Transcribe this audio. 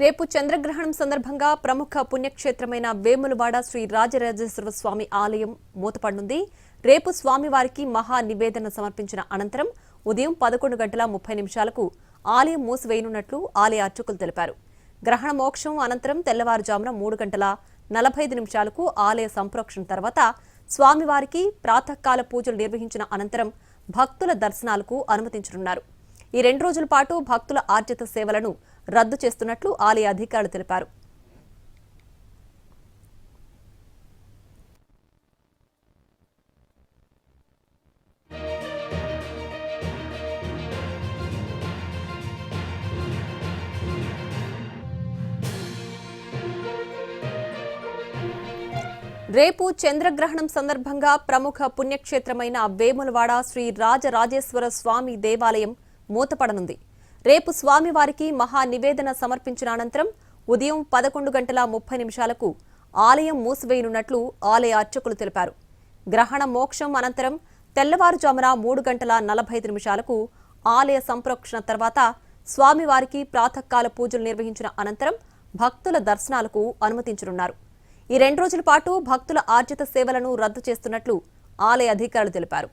రేపు చంద్రగ్రహణం సందర్భంగా ప్రముఖ పుణ్యక్షేత్రమైన వేములవాడ శ్రీ రాజరాజేశ్వర స్వామి ఆలయం మూతపడనుంది. రేపు స్వామివారికి మహా నివేదన సమర్పించిన అనంతరం ఉదయం 11:30 ఆలయం మూసివేయనున్నట్లు ఆలయ అర్చకులు తెలిపారు. గ్రహణ మోక్షం అనంతరం తెల్లవారుజామున 3:45 ఆలయ సంప్రోక్షణ తర్వాత స్వామివారికి ప్రాతకాల పూజలు నిర్వహించిన అనంతరం భక్తుల దర్శనాలకు అనుమతించనున్నారు. ఈ 2 రోజుల పాటు భక్తుల ఆర్జిత సేవలను రద్దు చేస్తున్నట్లు ఆలయ అధికారులు తెలిపారు. రేపు చంద్రగ్రహణం సందర్భంగా ప్రముఖ పుణ్యక్షేత్రమైన వేములవాడ శ్రీ రాజరాజేశ్వర స్వామి దేవాలయం మూతపడనుంది. రేపు స్వామివారికి మహా నివేదన సమర్పించిన అనంతరం ఉదయం 11:30 ఆలయం మూసివేయనున్నట్లు ఆలయ అర్చకులు తెలిపారు. గ్రహణ మోక్షం అనంతరం తెల్లవారుజామున 3:45 ఆలయ సంప్రోక్షణ తర్వాత స్వామివారికి ప్రాతకాల పూజలు నిర్వహించిన అనంతరం భక్తుల దర్శనాలకు అనుమతించనున్నారు. ఈ 2 రోజుల పాటు భక్తుల ఆర్జిత సేవలను రద్దు చేస్తున్నట్లు ఆలయ అధికారులు తెలిపారు.